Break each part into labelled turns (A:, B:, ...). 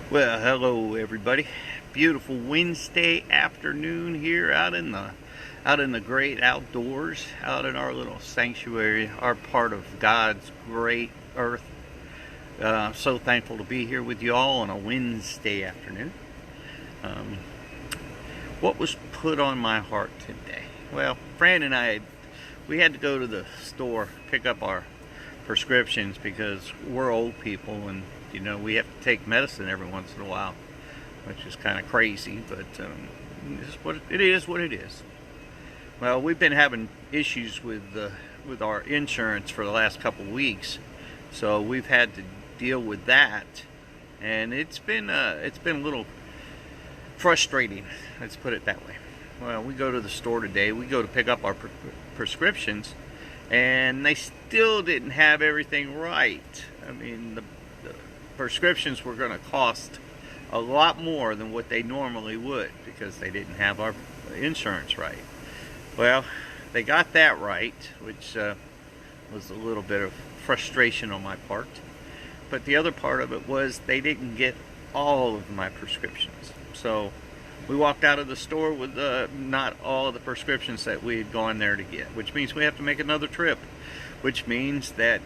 A: Well, hello everybody. Beautiful Wednesday afternoon here out in the great outdoors, out in our little sanctuary, our part of God's great earth. So thankful to be here with you all on a Wednesday afternoon. Um, what was put on my heart today? Well, Fran and we had to go to the store pick up our prescriptions because we're old people and we have to take medicine every once in a while, which is kind of crazy, but it is what it is. Well, we've been having issues with our insurance for the last couple of weeks, so we've had to deal with that, and it's been a little frustrating. Let's put it that way. Well, we go to the store today. We go to pick up our prescriptions, and they still didn't have everything right. I mean, the prescriptions were going to cost a lot more than what they normally would because they didn't have our insurance right. Well, they got that right, which was a little bit of frustration on my part. But the other part of it was they didn't get all of my prescriptions. So we walked out of the store with not all of the prescriptions that we had gone there to get, which means we have to make another trip, which means that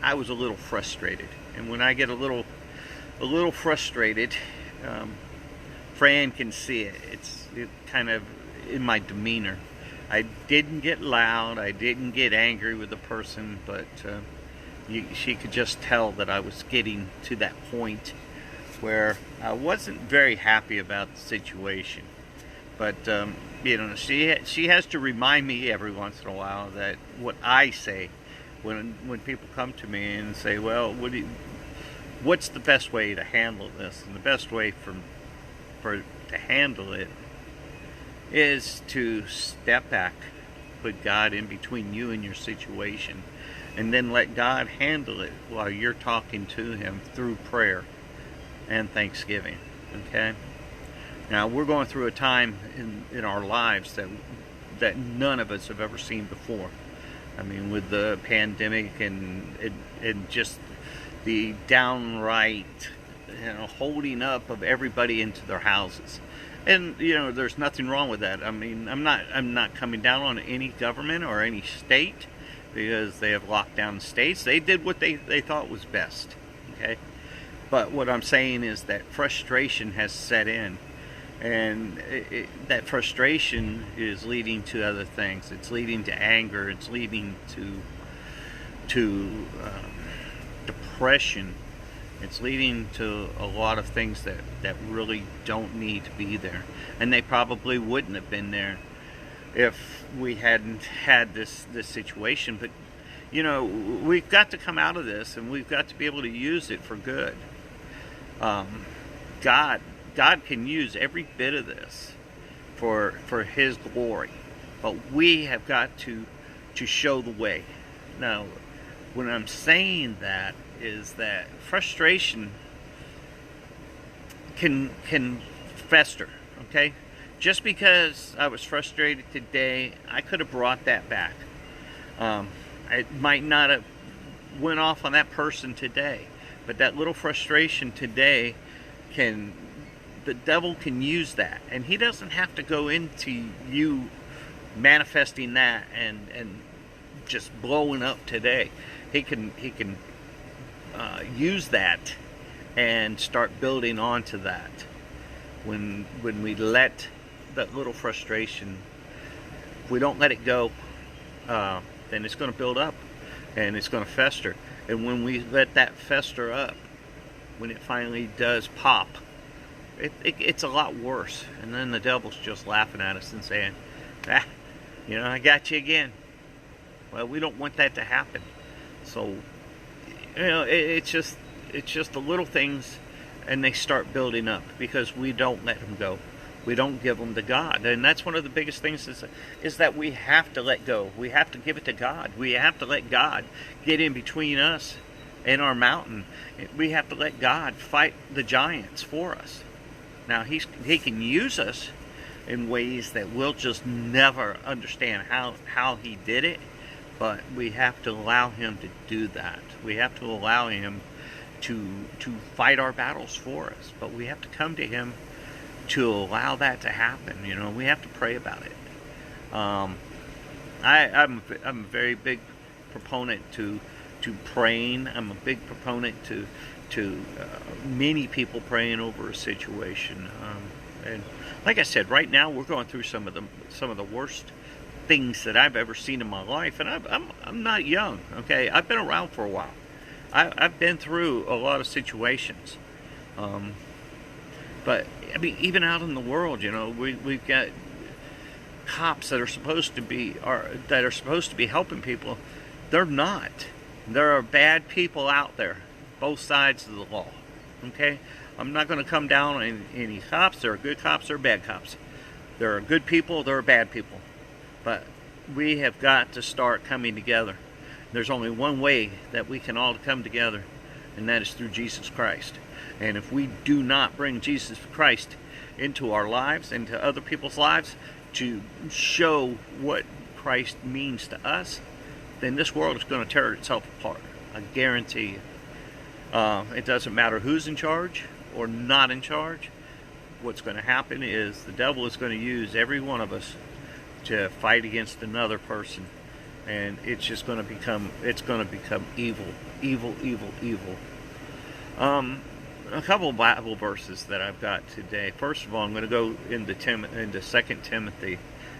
A: I was a little frustrated. And when I get a little frustrated, Fran can see it. It's kind of in my demeanor. I didn't get loud. I didn't get angry with the person, but she could just tell that I was getting to that point where I wasn't very happy about the situation. But she has to remind me every once in a while that what I say when people come to me and say, well, what's the best way to handle this? And the best way to handle it is to step back, put God in between you and your situation, and then let God handle it while you're talking to Him through prayer and thanksgiving. Okay? Now, we're going through a time in our lives that none of us have ever seen before. I mean, with the pandemic and just the downright, holding up of everybody into their houses, and there's nothing wrong with that. I mean, I'm not coming down on any government or any state because they have locked down states. They did what they thought was best. Okay, but what I'm saying is that frustration has set in. And that frustration is leading to other things. It's leading to anger. It's leading to depression. It's leading to a lot of things that really don't need to be there. And they probably wouldn't have been there if we hadn't had this situation. But, we've got to come out of this, and we've got to be able to use it for good. God can use every bit of this for His glory, but we have got to show the way. Now, when I'm saying that is that frustration can fester. Okay, just because I was frustrated today, I could have brought that back. I might not have went off on that person today, but that little frustration today the devil can use that, and he doesn't have to go into you manifesting that and just blowing up today. He can use that and start building onto that. When we let that little frustration, if we don't let it go, then it's going to build up and it's going to fester. And when we let that fester up, when it finally does pop, it's a lot worse. And then the devil's just laughing at us and saying, I got you again. Well, we don't want that to happen. So, it's just the little things, and they start building up because we don't let them go. We don't give them to God. And that's one of the biggest things is that we have to let go. We have to give it to God. We have to let God get in between us and our mountain. We have to let God fight the giants for us. Now, He can use us in ways that we'll just never understand how He did it, but we have to allow Him to do that. We have to allow Him to fight our battles for us. But we have to come to Him to allow that to happen. You know, we have to pray about it. I'm a very big proponent to praying. I'm a big proponent to many people praying over a situation. And like I said, right now we're going through some of the worst things that I've ever seen in my life, and I'm not young. Okay, I've been around for a while. I've been through a lot of situations. But I mean, even out in the world, you know, we've got cops that are supposed to be helping people. They're not. There are bad people out there, both sides of the law. Okay, I'm not going to come down on any cops. There are good cops, there are bad cops. There are good people, there are bad people. But we have got to start coming together. There's only one way that we can all come together, and that is through Jesus Christ. And if we do not bring Jesus Christ into our lives, into other people's lives, to show what Christ means to us, then this world is going to tear itself apart. I guarantee you. It doesn't matter who's in charge or not in charge. What's going to happen is the devil is going to use every one of us to fight against another person, and it's just going to become evil. A couple of Bible verses that I've got today. First of all, I'm going to go into 2 Timothy,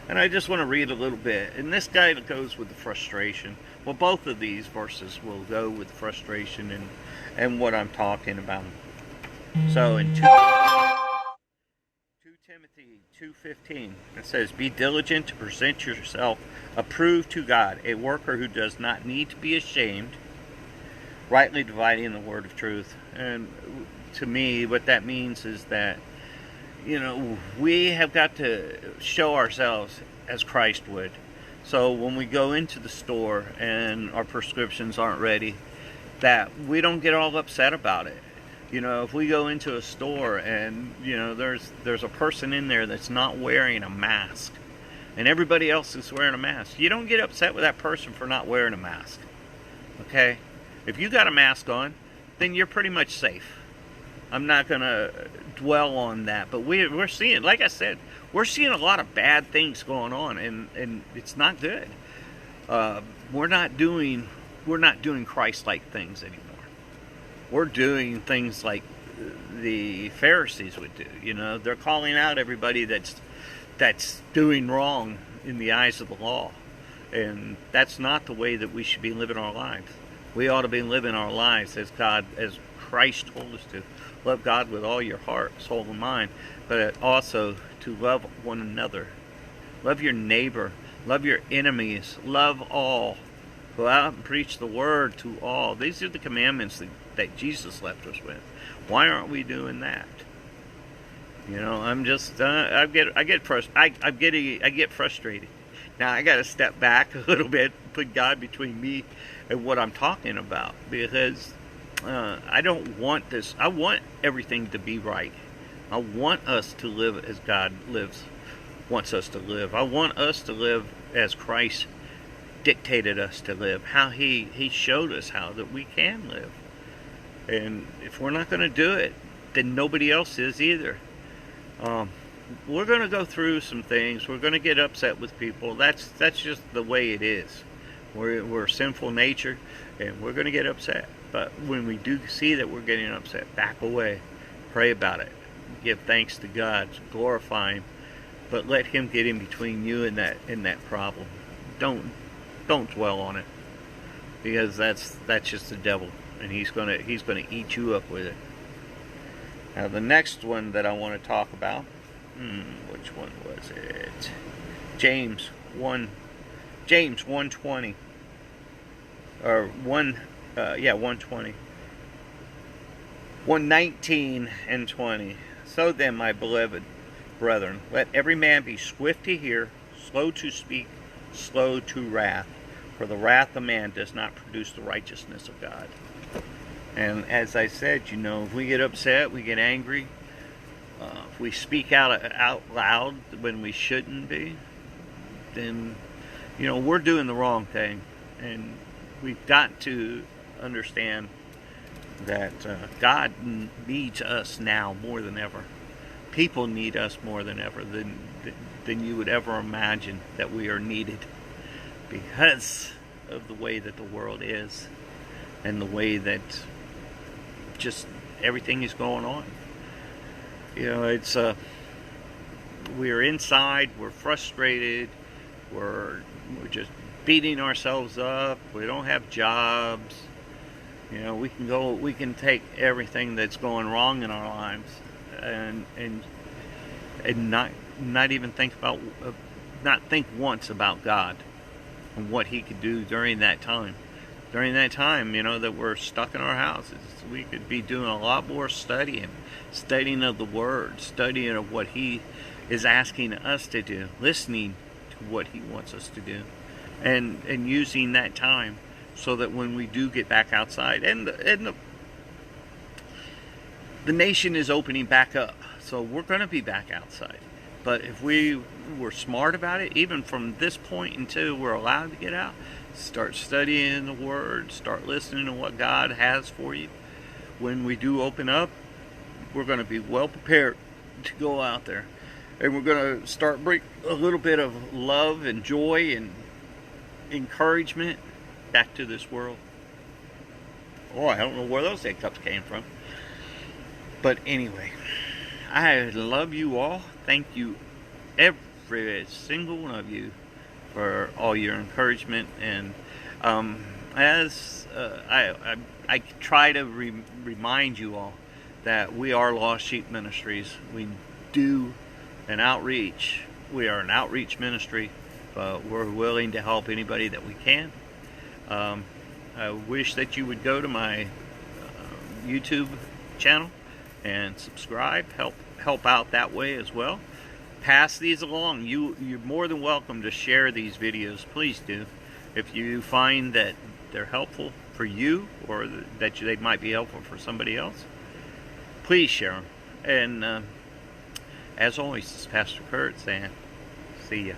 A: and I just want to read a little bit. And this guy goes with the frustration. Well, both of these verses will go with frustration and what I'm talking about. So in 2 Timothy 2:15, it says, "Be diligent to present yourself approved to God, a worker who does not need to be ashamed, rightly dividing the word of truth." And to me, what that means is that, you know, we have got to show ourselves as Christ would. So when we go into the store and our prescriptions aren't ready, that we don't get all upset about it. You know, if we go into a store and, you know, there's a person in there that's not wearing a mask, and everybody else is wearing a mask, you don't get upset with that person for not wearing a mask. Okay? If you got a mask on, then you're pretty much safe. I'm not going to dwell on that, but we're seeing, like I said, we're seeing a lot of bad things going on, and it's not good. We're not doing Christ-like things anymore. We're doing things like the Pharisees would do. You know, they're calling out everybody that's doing wrong in the eyes of the law, and that's not the way that we should be living our lives. We ought to be living our lives as Christ told us to. Love God with all your heart, soul, and mind, but also to love one another. Love your neighbor. Love your enemies. Love all. Go out and preach the word to all. These are the commandments that Jesus left us with. Why aren't we doing that? You know, I'm just I get frustrated. Now I got to step back a little bit, put God between me and what I'm talking about, because I don't want this. I want everything to be right. I want us to live as God wants us to live. I want us to live as Christ dictated us to live. How He showed us how that we can live. And if we're not going to do it, then nobody else is either. We're going to go through some things. We're going to get upset with people. That's just the way it is. We're sinful nature, and we're going to get upset. But when we do see that we're getting upset, back away, pray about it, give thanks to God, glorify Him, but let Him get in between you and that problem. Don't dwell on it, because that's just the devil, and he's gonna eat you up with it. Now the next one that I want to talk about, which one was it? James 1:20, or 1:20, 1:19 and 20. So then, my beloved brethren, let every man be swift to hear, slow to speak, slow to wrath, for the wrath of man does not produce the righteousness of God. And as I said, you know, if we get upset, we get angry, if we speak out loud when we shouldn't be, then, you know, we're doing the wrong thing. And we've got to understand that God needs us now more than ever. People need us more than ever, than you would ever imagine that we are needed, because of the way that the world is and the way that just everything is going on. You know, it's we're inside, we're frustrated, we're just beating ourselves up, we don't have jobs. You know, we can take everything that's going wrong in our lives and not even think about, not think once about God and what He could do during that time. During that time, you know, that we're stuck in our houses, we could be doing a lot more studying of the Word, studying of what He is asking us to do, listening to what He wants us to do, and using that time so that when we do get back outside, and the nation is opening back up, so we're going to be back outside. But if we were smart about it, even from this point until we're allowed to get out, start studying the Word, start listening to what God has for you. When we do open up, we're going to be well prepared to go out there. And we're going to start bring a little bit of love and joy and encouragement back to this world. Oh, I don't know where those hiccups came from. But anyway, I love you all. Thank you, every single one of you, for all your encouragement. And as I try to remind you all that we are Lost Sheep Ministries. We do an outreach. We are an outreach ministry, but we're willing to help anybody that we can. I wish that you would go to my YouTube channel and subscribe, help out that way as well. Pass these along. You're more than welcome to share these videos. Please do. If you find that they're helpful for you, or that they might be helpful for somebody else, please share them. And as always, this is Pastor Kurt saying, see ya.